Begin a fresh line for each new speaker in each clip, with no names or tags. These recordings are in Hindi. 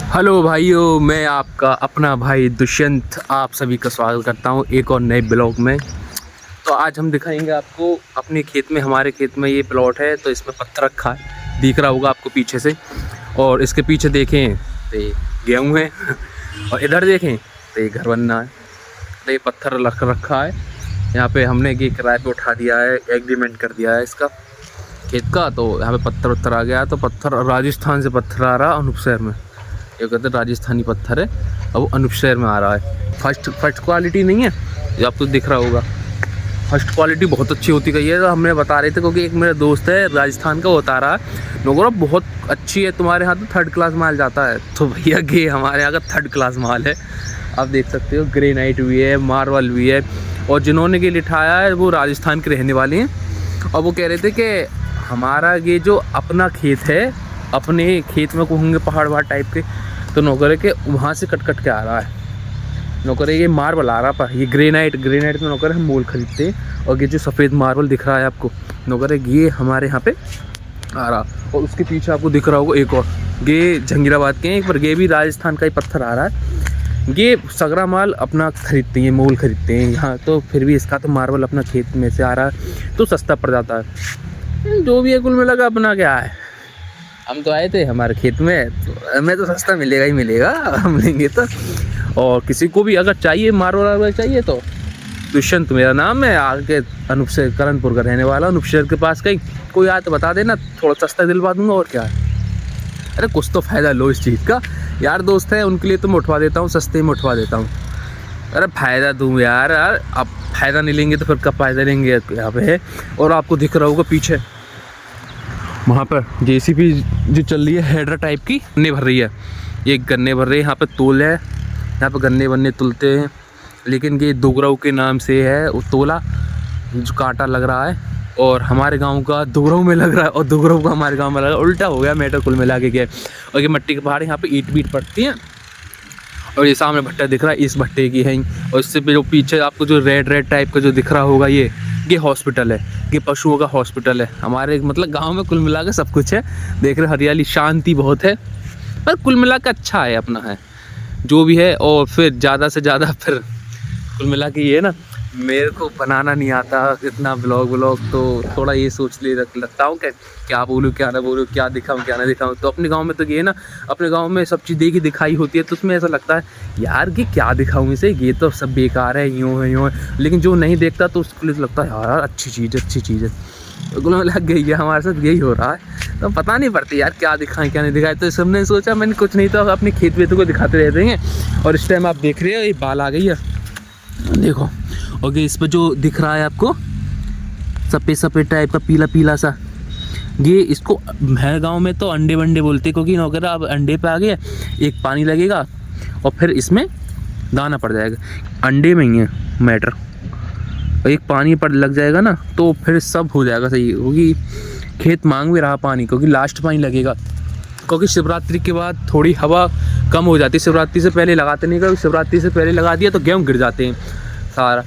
हेलो भाइयों, मैं आपका अपना भाई दुष्यंत आप सभी का स्वागत करता हूं एक और नए ब्लॉग में। तो आज हम दिखाएंगे आपको अपने खेत में। हमारे खेत में ये प्लॉट है तो इसमें पत्थर रखा है, दिख रहा होगा आपको पीछे से। और इसके पीछे देखें तो ये गेहूँ है और इधर देखें तो ये घर बनना है। तो ये पत्थर रख रखा है यहाँ पे। हमने ये किराए पे उठा दिया है, एग्रीमेंट कर दिया है इसका खेत का। तो यहाँ पे पत्थर उत्तर आ गया। तो पत्थर राजस्थान से पत्थर आ रहा अनूप शहर में। ये कहते हैं राजस्थानी पत्थर है और वो अनूप शहर में आ रहा है। फर्स्ट क्वालिटी नहीं है, ये आपको दिख रहा होगा। फर्स्ट क्वालिटी बहुत अच्छी होती गई है। तो हमें बता रहे थे क्योंकि एक मेरा दोस्त है राजस्थान का, वो बता रहा है नोगरा बहुत अच्छी है, तुम्हारे यहाँ तो थर्ड क्लास माल जाता है। तो भैया ये हमारे यहाँ का थर्ड क्लास माल है। आप देख सकते हो ग्रेनाइट भी है, मार्बल भी है। और जिन्होंने ये लिठाया है वो राजस्थान के रहने वाले हैं। और वो कह रहे थे कि हमारा ये जो अपना खेत है, अपने खेत में होंगे पहाड़ टाइप के, तो नौकरे के वहाँ से कट के आ रहा है। नौकरे ये मार्बल आ रहा पर ये ग्रेनाइट में नौकर हम मोल खरीदते हैं। और ये जो सफ़ेद मार्बल दिख रहा है आपको नौकरे, ये हमारे यहाँ पे आ रहा। और उसके पीछे आपको दिख रहा होगा एक और, ये जहांगीराबाद के हैं, पर ये भी राजस्थान का ही पत्थर आ रहा है। ये सगरा माल अपना खरीदते हैं, मोल खरीदते हैं यहाँ। तो फिर भी इसका तो मार्बल अपना खेत में से आ रहा है तो सस्ता पड़ जाता है। जो भी है कुल मिला के अपना क्या है, हम तो आए थे हमारे खेत में, तो हमें तो सस्ता मिलेगा ही मिलेगा, हम लेंगे तो। और किसी को भी अगर चाहिए मार्बल चाहिए तो दुष्यंत मेरा नाम है, आगे अनूप शहर करणपुर का रहने वाला। अनूप शहर के पास कहीं कोई आए तो बता देना, थोड़ा सस्ता दिलवा दूंगा और क्या है। अरे कुछ तो फ़ायदा लो इस चीज़ का। यार दोस्त है उनके लिए तो मैं उठवा देता हूँ, सस्ते में उठवा देता हूँ। अरे फ़ायदा दूँ यार, अब फ़ायदा नहीं लेंगे तो फिर कब फ़ायदा लेंगे यहाँ पे है। और आपको दिख रहा होगा पीछे वहाँ पर जेसीबी जो चल रही है, हेडर टाइप की, गन्ने भर रही है। ये गन्ने भर रही है, यहाँ पे तोल है, यहाँ पे गन्ने वन्ने तुलते हैं। लेकिन ये दुगराव के नाम से है वो तोला, जो कांटा लग रहा है। और हमारे गांव का दुगराव में लग रहा है और दुगराव का हमारे गांव में लग रहा है, उल्टा हो गया मैटर कुल मिला के क्या। और ये मिट्टी के पहाड़ यहाँ पे ईंट बीट पड़ती हैं। और ये सामने भट्टा दिख रहा है, इस भट्टे की है। और इससे जो पीछे आपको जो रेड टाइप का जो दिख रहा होगा, ये हॉस्पिटल है, ये पशुओं का हॉस्पिटल है। हमारे मतलब गांव में कुल मिला के सब कुछ है। देख रहे हरियाली, शांति बहुत है, पर कुल मिला के अच्छा है, अपना है जो भी है। और फिर ज़्यादा से ज़्यादा फिर कुल मिला के ये ना, मेरे को बनाना नहीं आता इतना ब्लॉग, तो थोड़ा ये सोच ले लगता हूँ कि क्या बोलूँ क्या ना बोलूँ, क्या दिखाऊँ क्या ना दिखाऊँ। तो अपने गांव में तो ये ना, अपने गांव में सब चीज़ देखी दिखाई होती है, तो उसमें ऐसा लगता है यार कि क्या दिखाऊँ इसे, ये तो सब बेकार है, यूँ है। लेकिन जो नहीं देखता तो उसके लिए लगता है यार अच्छी चीज़ है। तो कुल मिला गई है, हमारे साथ यही हो रहा है। तो पता नहीं पड़ती यार क्या दिखाएं क्या नहीं दिखाएं। तो सबने सोचा मैंने कुछ नहीं तो अपने खेत वेतों को दिखाते रहते हैं। और इस टाइम आप देख रहे हो ये बाल आ गई है, देखो। और इस पर जो दिख रहा है आपको सफ़ेद टाइप का पीला सा, ये इसको है गांव में तो अंडे वंडे बोलते, क्योंकि नौकर अब अंडे पे आ गया। एक पानी लगेगा और फिर इसमें दाना पड़ जाएगा। अंडे में ही है मैटर, एक पानी पर लग जाएगा ना तो फिर सब हो जाएगा सही। क्योंकि खेत मांग भी रहा पानी, क्योंकि लास्ट पानी लगेगा। क्योंकि शिवरात्रि के बाद थोड़ी हवा कम हो जाती है, शिवरात्रि से पहले लगाते नहीं, क्योंकि शिवरात्रि से पहले लगा दिया तो गेहूँ गिर जाते हैं सारा,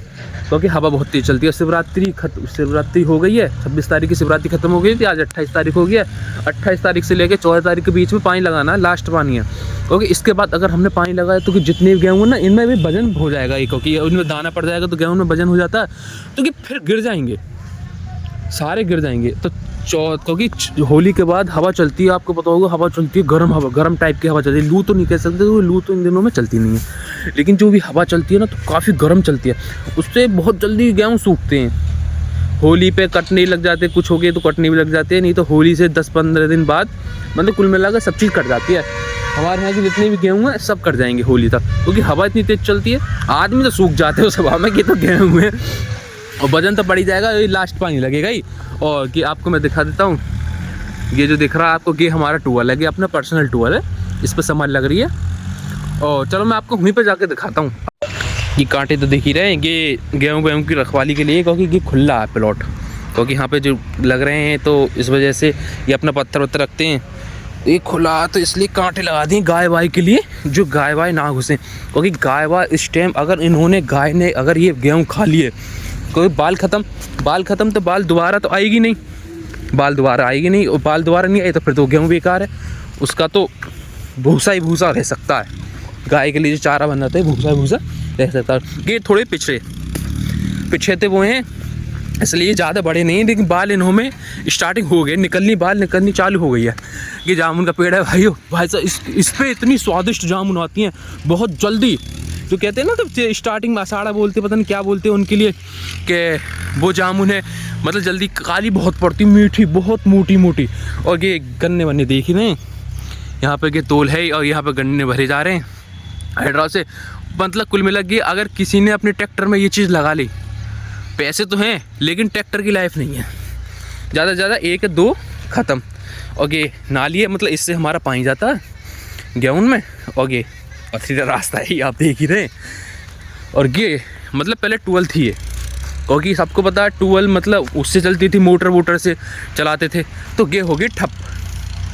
क्योंकि हवा बहुत तेज़ चलती है। शिवरात्रि हो गई है, 26 तारीख की शिवरात्रि खत्म हो गई थी, आज 28 तारीख हो गई है। 28 तारीख से लेकर 14 तारीख के बीच में पानी लगाना है, लास्ट पानी है। क्योंकि इसके बाद अगर हमने पानी लगाया तो कि जितने गेहूँ ना, इनमें भी वजन हो जाएगा, क्योंकि उनमें दाना पड़ जाएगा तो गेहूँ में वजन हो जाता है, तो कि फिर गिर जाएंगे, सारे गिर जाएंगे। तो क्योंकि होली के बाद हवा चलती है, आपको पता होगा, हवा चलती है, गर्म टाइप की हवा चलती है। लू तो नहीं कह सकते, क्योंकि लू तो इन दिनों में चलती नहीं है, लेकिन जो भी हवा चलती है ना तो काफ़ी गर्म चलती है। उससे बहुत जल्दी गेहूँ सूखते हैं। होली पे कटने लग जाते, कुछ हो गए तो कटने भी लग जाते हैं, नहीं तो होली से 10-15 दिन बाद मतलब कुल मिलाकर सब चीज़ कट जाती है। हमारे यहाँ के जितने भी गेहूँ हैं सब कट जाएंगे होली तक, क्योंकि हवा इतनी तेज़ चलती है। आदमी तो सूख जाते हैं उस हवा में, कि तो गेहूँ है और वजन तो पड़ ही जाएगा, ये लास्ट पानी लगेगा ही। और कि आपको मैं दिखा देता हूँ, ये जो दिख रहा है आपको, ये हमारा टूअल है, ये अपना पर्सनल टूअल है, इस पर समझ लग रही है। और चलो मैं आपको वहीं पर जाके दिखाता हूँ। ये कांटे तो दिख ही रहे हैं, ये गेहूँ की रखवाली के लिए, क्योंकि ये खुला है प्लॉट, क्योंकि यहाँ पे जो लग रहे हैं तो इस वजह से ये अपना पत्थर वत्थर रखते हैं। ये खुला तो इसलिए कांटे लगा दिए गाय वाय के लिए, जो गाय वाय ना घुसें। क्योंकि गाय वाय इस टाइम अगर गाय ने अगर ये गेहूँ खा लिए, क्योंकि बाल ख़त्म तो बाल दोबारा तो आएगी नहीं, और बाल दोबारा नहीं आई तो फिर तो गेहूँ बेकार है उसका। तो भूसा ही भूसा रह सकता है, गाय के लिए जो चारा बनाते हैं भूसा ही भूसा रह सकता है। ये थोड़े पिछड़े वो हैं, इसलिए ज़्यादा बड़े नहीं, लेकिन बाल इन्हों में स्टार्टिंग हो गई, बाल निकलनी चालू हो गई है। ये जामुन का पेड़ है भाई साहब, इस पर इतनी स्वादिष्ट जामुन आती हैं बहुत जल्दी। जो कहते हैं ना, तो स्टार्टिंग में असाड़ा बोलते, पता नहीं क्या बोलते हैं उनके लिए, कि वो जामुन है मतलब जल्दी काली बहुत पड़ती, मीठी बहुत मोटी। और ये गन्ने वन्ने देख ही रहे हैं, यहाँ पे ये तोल है और यहाँ पे गन्ने भरे जा रहे हैं हाइड्रा से। मतलब कुल मिला के अगर किसी ने अपने ट्रैक्टर में ये चीज़ लगा ली, पैसे तो हैं लेकिन ट्रैक्टर की लाइफ नहीं है, ज़्यादा से ज़्यादा 1-2 ख़त्म। और ये नाली है, मतलब इससे हमारा पानी जाता है गेहूं में, और ये और सीधा रास्ता है, आप देख ही रहे। और ये मतलब पहले टूअल थी ये, क्योंकि सबको पता है टूअल मतलब उससे चलती थी, मोटर से चलाते थे। तो ये हो गई ठप,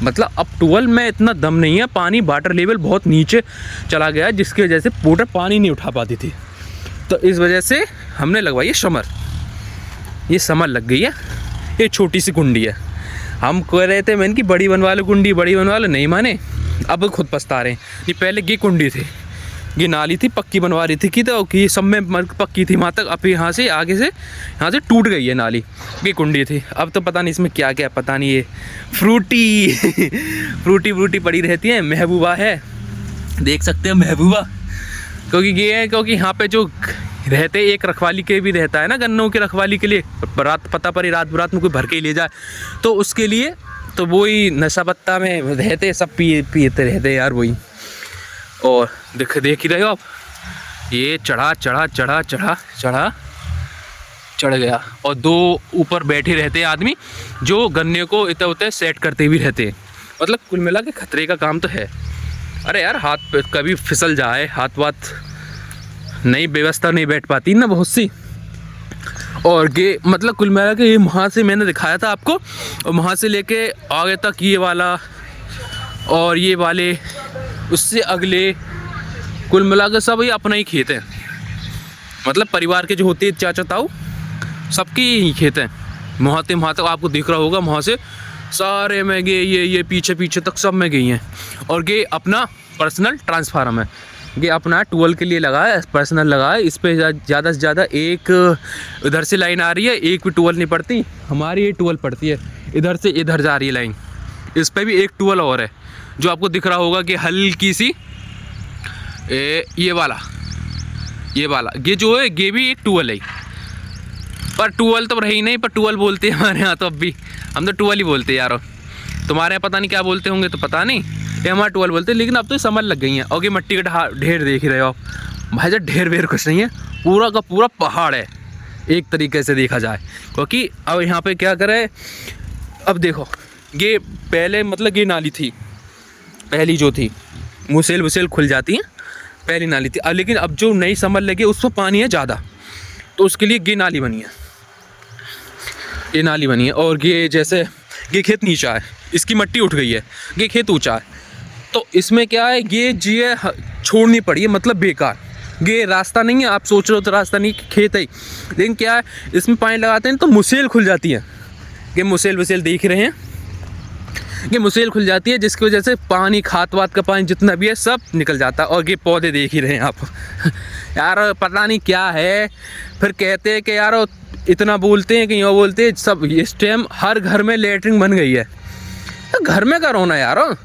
मतलब अब टूअल में इतना दम नहीं है, पानी वाटर लेवल बहुत नीचे चला गया, जिसकी वजह से मोटर पानी नहीं उठा पाती थी। तो इस वजह से हमने लगवाई है समर। ये समर लग गई है, ये छोटी सी कुंडी है। हम कह रहे थे मैंने कि बड़ी बनवा लो कुंडी, बड़ी बनवा लो, नहीं माने, अब खुद पछता रहे हैं। ये पहले ये कुंडी थी, ये नाली थी, पक्की बनवा रही थी कि तो कि सब में पक्की थी वहाँ तक, अब यहाँ से आगे से यहाँ से टूट गई है नाली, ये कुंडी थी। अब तो पता नहीं इसमें क्या क्या, पता नहीं, ये फ्रूटी पड़ी रहती है। महबूबा है, देख सकते हैं महबूबा, क्योंकि ये है क्योंकि यहाँ पे जो रहते एक रखवाली के भी रहता है ना, गन्नों की रखवाली के लिए, रात पता पड़ी रात में कोई भर के ही ले जाए, तो उसके लिए तो वही नशा पत्ता में रहते, सब पीते रहते यार वही। और देख ही रहे हो आप, ये चढ़ गया। और 2 ऊपर बैठे रहते हैं आदमी, जो गन्ने को इतना उतना सेट करते भी रहते हैं। मतलब कुल मिला के खतरे का काम तो है। अरे यार हाथ पे कभी फिसल जाए, हाथ वाथ नहीं, व्यवस्था नहीं बैठ पाती ना बहुत सी। और ये मतलब कुल मिला के ये वहाँ से मैंने दिखाया था आपको, और वहाँ से लेके आगे तक ये वाला और ये वाले, उससे अगले, कुल मिला के सब ये अपना ही खेत है। मतलब परिवार के जो होते हैं चाचा ताऊ, सबके ही खेत हैं। वहाँ तक आपको दिख रहा होगा, वहाँ से सारे में गए, ये पीछे तक सब में गई हैं। और ये अपना पर्सनल ट्रांसफार्मर है, ये अपना टूअल के लिए लगा है, पर्सनल लगा है। इस पर ज़्यादा से ज़्यादा एक इधर से लाइन आ रही है, एक भी टूअल नहीं पड़ती, हमारी ये टूअल पड़ती है, इधर से इधर जा रही है लाइन। इस पर भी एक टूअल और है, जो आपको दिख रहा होगा कि हल्की सी ये वाला ये जो है, ये भी एक टूअल है। पर टूअल तो रही नहीं, पर टूअल बोलते हैं हमारे यहाँ, तो अब भी हम तो टूअल ही बोलते हैं यार। तुम्हारे यहाँ पता नहीं क्या बोलते होंगे, तो पता नहीं, ये हमारा टूअल बोलते हैं। लेकिन अब तो समझ लग गई हैं। और ये मिट्टी का ढेर देख ही रहे हो आप भाई साहब, ढेर वेर कुछ नहीं है, पूरा का पूरा पहाड़ है एक तरीके से देखा जाए। क्योंकि अब यहाँ पे क्या करे, अब देखो ये पहले मतलब ये नाली थी, पहली जो थी मुसेल खुल जाती है, पहली नाली थी। लेकिन अब जो नई समर लगी उसमें पानी है ज़्यादा, तो उसके लिए ये नाली बनी है, और ये जैसे ये खेत नीचा है, इसकी मिट्टी उठ गई है, ये खेत ऊंचा है, तो इसमें क्या है, ये जी छोड़नी पड़ी है, मतलब बेकार। ये रास्ता नहीं है, आप सोच रहे हो तो रास्ता नहीं, खेत है। लेकिन क्या है, इसमें पानी लगाते हैं तो मुसेल खुल जाती है, ये मुसेल देख रहे हैं, ये मुसेल खुल जाती है, जिसकी वजह से पानी, खाद वाद का पानी जितना भी है सब निकल जाता है। और ये पौधे देख ही रहे हैं आप यार, पता नहीं क्या है। फिर कहते हैं कि यार इतना बोलते हैं कि यूँ बोलते हैं सब, इस टाइम हर घर में लेटरिन बन गई है। तो घर में करो ना यार,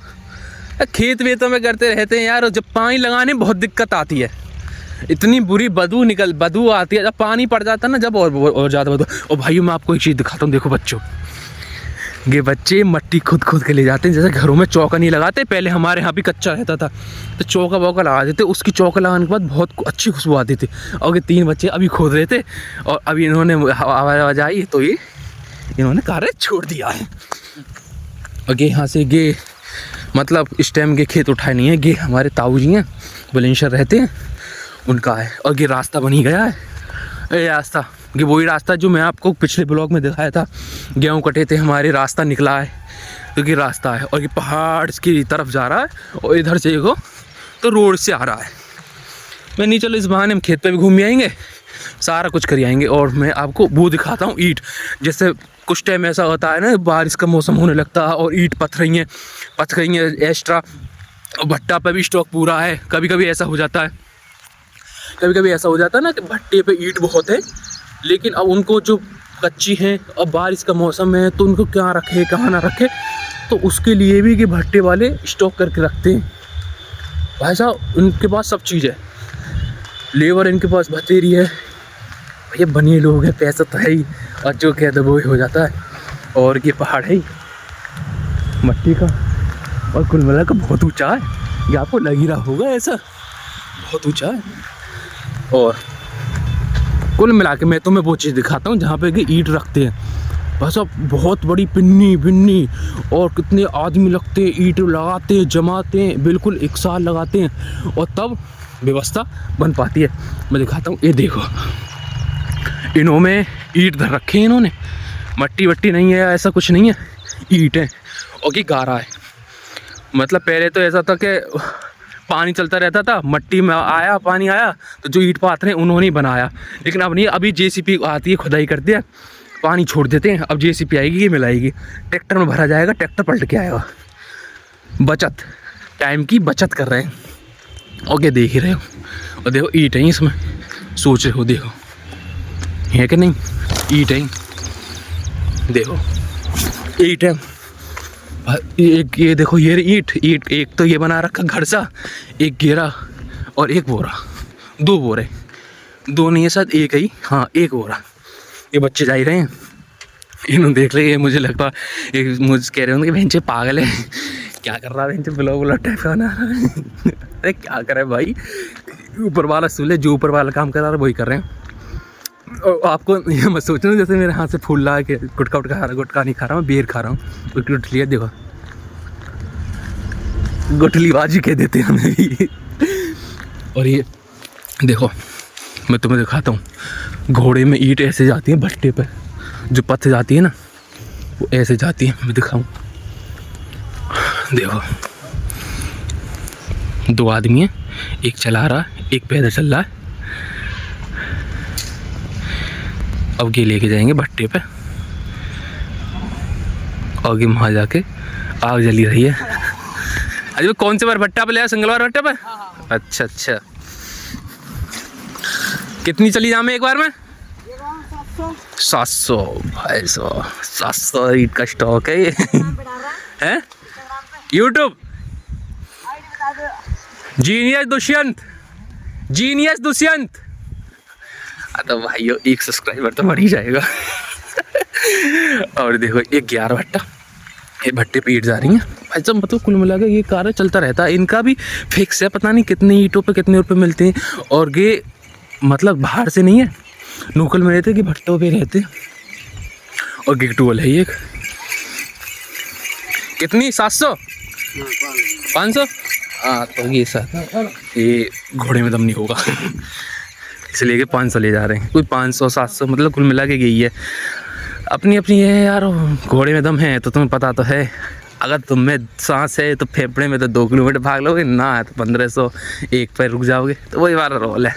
खेत वेतों में करते रहते हैं यार। जब पानी लगाने बहुत दिक्कत आती है, इतनी बुरी बदबू आती है जब पानी पड़ जाता है ना, जब और ज़्यादा बदबू। और भाइयों मैं आपको एक चीज़ दिखाता हूँ, देखो बच्चों, ये बच्चे मट्टी खुद के ले जाते हैं। जैसे घरों में चौका नहीं लगाते, पहले हमारे यहाँ भी कच्चा रहता था तो चौका वौका लगा देते, उसकी चौका लगाने के बाद बहुत अच्छी खुशबू आती थी। और ये 3 बच्चे अभी खोद रहे थे, और अभी इन्होंने आवाज़ आई तो ये इन्होंने कार्य छोड़ दिया है। और ये यहाँ से ये मतलब इस टाइम के खेत उठाए नहीं है, ये हमारे ताऊ जी हैं, बुलंदशहर रहते हैं, उनका है। और ये रास्ता बनी गया है, ये रास्ता, ये वही रास्ता जो मैं आपको पिछले ब्लॉग में दिखाया था, गेहूँ कटे थे हमारे, रास्ता निकला है, तो ये रास्ता है। और ये पहाड़ की तरफ जा रहा है, और इधर से देखो तो रोड से आ रहा है। मैं नहीं, चलो इस बहाने हम खेत पे भी घूम आएंगे, सारा कुछ कर आएंगे। और मैं आपको वो दिखाता हूँ, ईंट, जैसे कुछ टाइम ऐसा होता है ना, बारिश का मौसम होने लगता है और ईंट पथ रही हैं एक्स्ट्रा, और भट्टा पे भी स्टॉक पूरा है। कभी कभी ऐसा हो जाता है, कभी कभी ऐसा हो जाता है ना कि भट्टे पे ईंट बहुत है, लेकिन अब उनको जो कच्ची हैं, अब बारिश का मौसम है तो उनको क्या रखे कहाँ ना रखे, तो उसके लिए भी कि भट्टे वाले स्टॉक करके रखते हैं। भाई साहब उनके पास सब चीज़ है, लेबर इनके पास बतेरी है, भैया बनिए लोग हैं, पैसा तो है ही, और जो कहते वो ही हो जाता है। और ये पहाड़ है ही मट्टी का, और कुल मिला का बहुत ऊंचा है, ये आपको लग ही रहा होगा ऐसा, बहुत ऊंचा है। और कुल मिला के मैं तुम्हें वो चीज़ दिखाता हूँ जहाँ पे कि ईंट रखते हैं। बस अब बहुत बड़ी पिन्नी पिन्नी, और कितने आदमी लगते हैं, ईंट लगाते हैं, जमाते हैं, बिल्कुल एक साल लगाते हैं, और तब व्यवस्था बन पाती है। मैं दिखाता हूँ, ये देखो इन्होंने ईंट धर रखे हैं, इन्होंने मट्टी वट्टी नहीं है, ऐसा कुछ नहीं है, ईंट है और ये गारा है। मतलब पहले तो ऐसा था कि पानी चलता रहता था, मट्टी में आया पानी आया तो जो ईंट पाथर हैं उन्होंने ही बनाया, लेकिन अब नहीं, अभी जेसीपी आती है, खुदाई करती है, पानी छोड़ देते हैं। अब जेसीपी आएगी, ये मिलाएगी, ट्रैक्टर में भरा जाएगा, ट्रैक्टर पलट के आएगा। बचत, टाइम की बचत कर रहे हैं। और ये देख ही रहे हो, और देखो ईंट है इसमें, सोच रहे हो देखो है कि नहीं, ईंट है, देखो ईंट है। एक ये देखो, ये ईंट एक तो ये बना रखा घर सा, एक घेरा और एक बोरा, 2 बोरे, 2 नहीं है साथ, एक ही, हाँ एक बोरा। ये बच्चे जा ही रहे हैं, इन्होंने देख ले, मुझे लगता है मुझे कह रहे होंगे कि भैंचे पागल है, क्या कर रहा है भैंचे, ब्लॉग टाइप का बना रहा है। अरे क्या करे भाई, ऊपर वाला सुले, जो ऊपर वाला काम कर रहा है वही कर रहे हैं। और आपको ये मत सोचना जैसे मेरे हाथ से फूल ला के गुटखा उटका खा रहा, गुटखा नहीं खा रहा हूँ, बेर खा रहा हूँ। गुटली है देखो, गुटलीबाजी कह देते हैं हमें भी। और ये देखो मैं तुम्हें दिखाता हूँ, घोड़े में ईंट ऐसे जाती है भट्टे पे, जो पत्थर जाती है ना वो ऐसे जाती है। मैं दिखाऊँ, देखो 2 आदमी हैं, एक चला रहा एक पैदल चल रहा है। अब ये लेके जाएंगे भट्टे पे, और ये वहाँ जाके आग जली रही है। अरे कौन से बार भट्टा पे ले आया, सिंगलवार भट्टे पे? अच्छा अच्छा, कितनी चली जाम एक बार में? 700 भाई, 700 ईंट का स्टॉक है ये। है YouTube genius Dushyant, genius Dushyant. तो भाइयों 1 सब्सक्राइबर तो मर ही जाएगा। और देखो ये 11 भट्टा, ये भट्टे पे ईंट जा रही है भाई साहब। मतलब कुल मिला के ये कार्य चलता रहता है, इनका भी फिक्स है, पता नहीं कितने ईंटों पे कितने रुपए मिलते हैं। और ये मतलब बाहर से नहीं है, लोकल में रहते कि भट्टों पे रहते। और गिगटूवल है ये, कितनी 700 500, हाँ तो ये साथ ये घोड़े में दम नहीं होगा, इसलिए कि 500 ले जा रहे हैं। कोई 500 700 मतलब कुल मिला के यही है, अपनी अपनी है यार। घोड़े में दम है तो तुम्हें पता तो है, अगर तुम में सांस है तो फेफड़े में तो 2 किलोमीटर भाग लोगे, ना है तो 1500 एक पर रुक जाओगे। तो वही वाला रोल है।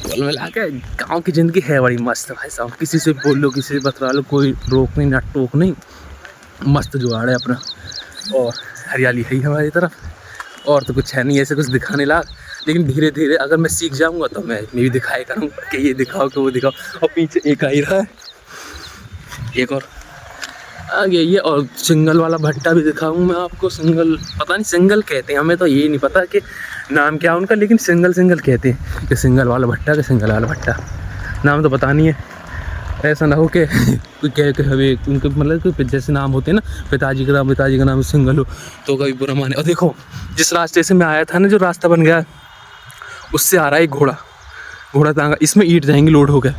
कुल मिला के गाँव की ज़िंदगी है बड़ी मस्त भाई साहब, किसी से बोल लो, किसी से बतला लो, कोई रोक नहीं ना टोक नहीं, मस्त जुगाड़ है अपना। और हरियाली है ही हमारी तरफ, और तो कुछ है नहीं ऐसे कुछ दिखाने लायक। लेकिन धीरे धीरे अगर मैं सीख जाऊंगा तो मैं भी दिखाया करूँगा कि ये दिखाओ कि वो दिखाओ। और पीछे एक आ ही रहा है, एक और आगे ये, और सिंगल वाला भट्टा भी दिखाऊंगा मैं आपको। सिंगल पता नहीं सिंगल कहते हैं, हमें तो ये नहीं पता कि नाम क्या उनका, लेकिन सिंगल कहते हैं कि सिंगल वाला भट्टा कि सिंगल वाला भट्टा, नाम तो पता नहीं है। ऐसा ना हो कि कोई कह के हमें उनके मतलब कोई जैसे नाम होते हैं ना, पिताजी का नाम सिंगल हो तो कभी बुरा माने। और देखो जिस रास्ते से मैं आया था ना, जो रास्ता बन गया उससे आ रहा है एक घोड़ा तांगा, इसमें ईंट जाएंगे लोड हो गया।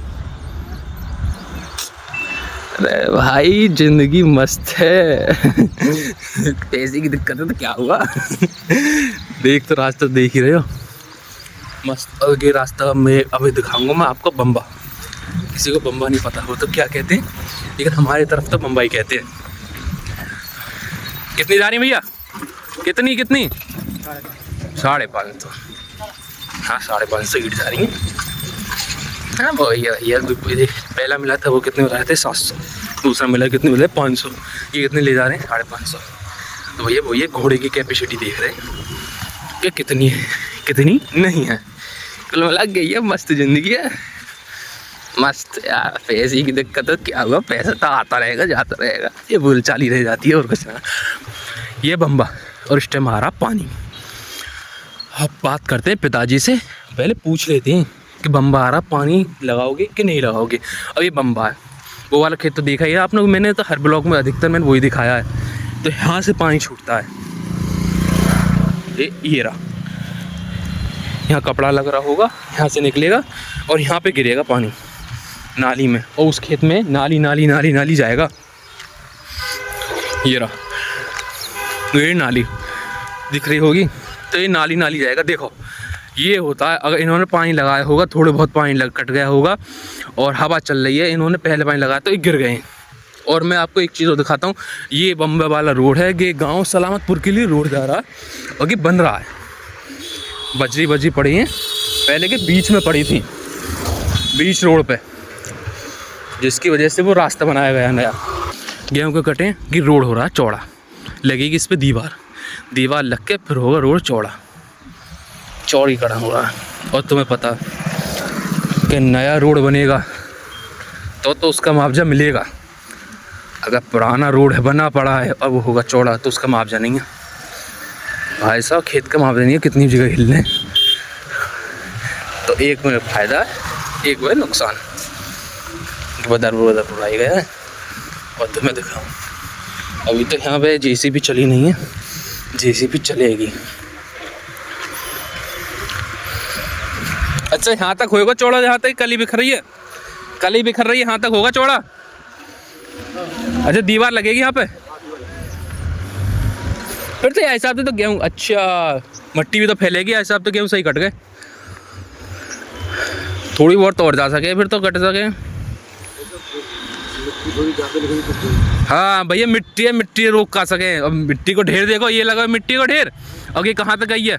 अरे भाई जिंदगी मस्त है। पैसे की दिक्कत है तो क्या हुआ। देख तो रास्ता देख ही रहे हो मस्त। और ये रास्ता मैं अभी दिखाऊंगा मैं आपको। बम्बा, किसी को बम्बा नहीं पता हो तो क्या कहते हैं, लेकिन हमारी तरफ तो बम्बई कहते हैं। कितनी जा रही भैया, कितनी 550। हाँ 550 ईंट जा रही है। हाँ भैया पहला मिला था वो कितने बता रहे थे, 700। दूसरा मिला कितने मिला, 500। ये कितने ले जा रहे हैं, 550। तो भैया वो ये घोड़े की कैपेसिटी देख रहे हैं कि कितनी है कितनी नहीं है। कुल मिला गई है, मस्त ज़िंदगी है, मस्त यार। पैसे की दिक्कत है, क्या हुआ, पैसा तो आता रहेगा जाता रहेगा, ये बोल चाली रह जाती है और कुछ ना। ये बम्बा और इस टाइम आ रहा पानी। अब बात करते हैं पिताजी से, पहले पूछ लेते हैं कि बम्बा आ रहा, पानी लगाओगे कि नहीं लगाओगे। अब ये बम्बा है, वो वाला खेत तो देखा ही है आपने, मैंने तो हर ब्लॉग में अधिकतर मैंने वही दिखाया है। तो यहाँ से पानी छूटता है, ये रहा, यहाँ कपड़ा लग रहा होगा, यहाँ से निकलेगा और यहाँ पे गिरेगा पानी नाली में, और उस खेत में नाली नाली नाली नाली जाएगा। ये रहा, ये नाली दिख रही होगी, तो ये नाली नाली जाएगा। देखो ये होता है, अगर इन्होंने पानी लगाया होगा, थोड़े बहुत पानी कट गया होगा और हवा चल रही है, इन्होंने पहले पानी लगाया तो ये गिर गए। और मैं आपको एक चीज़ और दिखाता हूँ, ये बम्बे वाला रोड है, ये गांव सलामतपुर के लिए रोड जा रहा है और ये बन रहा है। बजरी पड़ी हैं, पहले के बीच में पड़ी थी, बीच रोड पे, जिसकी वजह से वो रास्ता बनाया गया नया। गेहूँ के कटें कि रोड हो रहा है चौड़ा, लगेगी इस पर दीवार लग के फिर होगा रोड चौड़ीकरण हो रहा है। और तुम्हें पता कि नया रोड बनेगा तो उसका मुआवजा मिलेगा। अगर पुराना रोड है बना पड़ा है और वो होगा चौड़ा तो उसका मुआवजा नहीं है भाई साहब। खेत का मुआवजा नहीं है, कितनी जगह हिलने। तो एक में फ़ायदा है, एक में नुकसान। बदर उड़ाई गया है। और तुम्हें दिखाऊँ, अभी तक यहाँ पे जेसीबी चली नहीं है, जेसीबी चलेगी। अच्छा यहाँ तक होगा चौड़ा, जहाँ तक कली बिखर रही है, यहाँ तक होगा चौड़ा। अच्छा दीवार लगेगी यहाँ पे, फिर तो ऐसा तो गेहूँ, अच्छा मट्टी भी तो फैलेगी, ऐसा तो गेहूँ सही कट गए। थोड़ी बहुत और जा सके फिर तो कट सके। हाँ भैया मिट्टी है, मिट्टी रोक का सके। अब मिट्टी को ढेर देखो, ये लगा मिट्टी को ढेर, और ये कहाँ तक गई है।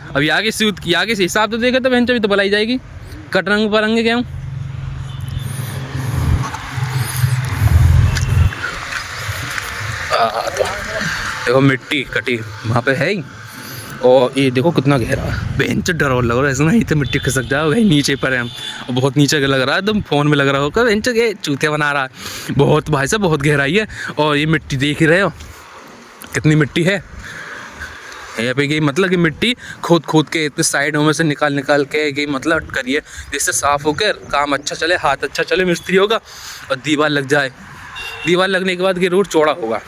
अब आगे सूद की आगे से हिसाब तो देखे तो बहन भी तो भलाई जाएगी। कट रंग परंगे गेहूँ। तो देखो मिट्टी कटी वहाँ पे है ही, और ये देखो कितना गहरा है। बेंच डर और लग रहा है ऐसा नहीं तो मिट्टी खिसक जाओ, वही नीचे पर है हम, और बहुत नीचे लग रहा है, एकदम फोन में लग रहा होगा बेंच के चूते बना रहा है। बहुत भाई साहब बहुत गहराई है। और ये मिट्टी देख ही रहे हो कितनी मिट्टी है यहाँ पे। ये मतलब कि मिट्टी खोद के इतने साइडों में से निकाल के ये मतलब करिए जिससे साफ़ होकर काम अच्छा चले, हाथ अच्छा चले मिस्त्री होगा, और दीवार लग जाए। दीवार लगने के बाद ये रोड चौड़ा होगा।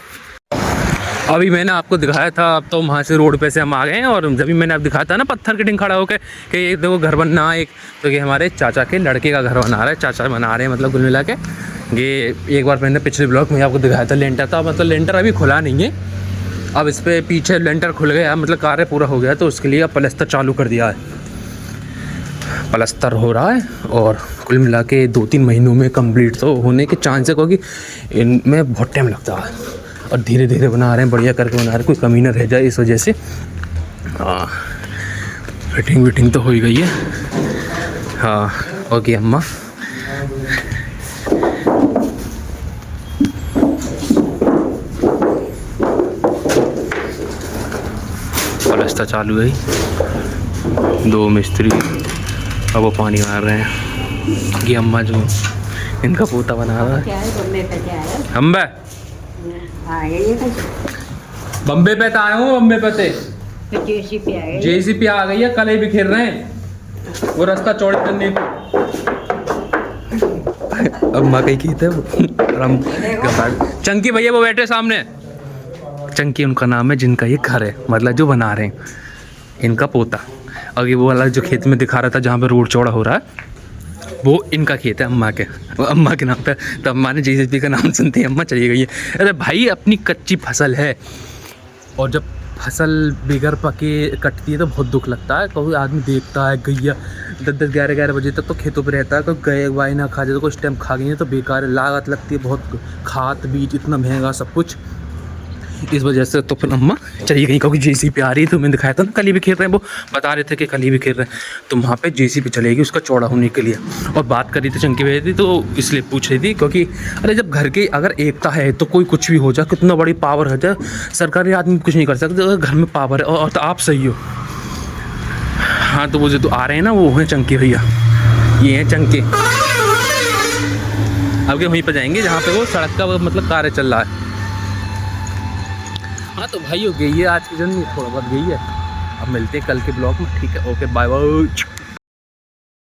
अभी मैंने आपको दिखाया था, अब तो वहाँ से रोड पे से हम आ गए हैं। और जब भी मैंने आप दिखाया था ना पत्थर के टिंग खड़ा होकर कि ये देखो घर बनना एक, तो ये हमारे चाचा के लड़के का घर बना रहा है, चाचा बना रहे हैं मतलब कुल मिला के। ये एक बार मैंने पिछले ब्लॉग में आपको दिखाया था, लेंटर था, मतलब लेंटर अभी खुला नहीं है। अब इस पर पीछे लेंटर खुल गया, मतलब कार्य पूरा हो गया, तो उसके लिए अब प्लस्तर चालू कर दिया है। प्लस्तर हो रहा है और कुल मिला के 2-3 महीनों में कंप्लीट तो होने के चांस है, क्योंकि इनमें बहुत टाइम लगता है और धीरे धीरे बना रहे हैं, बढ़िया करके बना रहे हैं, कोई कमी ना रह जाए इस वजह से। हाँ फिटिंग तो हो ही गई है। हाँ ओके अम्मा। प्लस्तर चालू है, 2 मिस्त्री अब वो पानी मार रहे हैं। ये अम्मा जो इनका पोता बना रहा है। अम्बे बम्बे पे आया हूँ, बम्बे पे जेसीपी आ गई है, कल ही बिखेर रहे हैं वो रास्ता चौड़ा करने को। अम्मा कहीं की थे चंकी भैया वो बैठे सामने। चंकी उनका नाम है जिनका ये घर है, मतलब जो बना रहे हैं इनका पोता। और ये वो वाला जो खेत में दिखा रहा था जहाँ पे रोड चौड़ा हो रहा है, वो इनका खेत है अम्मा के, वो अम्मा के नाम पे। तो अम्मा ने जेसीबी का नाम सुनते ही अम्मा चली गई है। अरे भाई अपनी कच्ची फसल है, और जब फसल बिगड़ पके कटती है तो बहुत दुख लगता है। कोई आदमी देखता है गैया 10-10 11-11 बजे तक तो खेतों पे रहता है, कोई गए वाई ना खा जाए तो कुछ टाइम खा गई तो बेकार है, लागत लगती है बहुत, खाद बीज इतना महंगा सब कुछ। इस वजह से तो फिर अम्मा चली गई, क्योंकि जेसीबी आ रही थी। मैंने दिखाया था ना, कल ही भी खेल रहे हैं, वो बता रहे थे कि कल ही भी खेल रहे हैं, तो वहाँ पे जेसीबी चलेगी उसका चौड़ा होने के लिए। और बात करी थी चंकी भैया थी, तो इसलिए पूछ रही थी, क्योंकि अरे जब घर की अगर एकता है तो कोई कुछ भी हो जाए, कितना बड़ी पावर है, जाए सरकारी आदमी कुछ नहीं कर सकते, अगर घर में पावर है और तो आप सही हो। हाँ, तो वो जो तो आ रहे हैं ना, वो हैं चंकी भैया, ये हैं चंकी। अब के वहीं पर जाएंगे जहाँ पे वो सड़क का मतलब कार्य चल रहा है। हाँ तो भाई हो गई है आज की जर्नी, थोड़ा बहुत गई है। अब मिलते हैं कल के ब्लॉग में, ठीक है, ओके बाय बाय।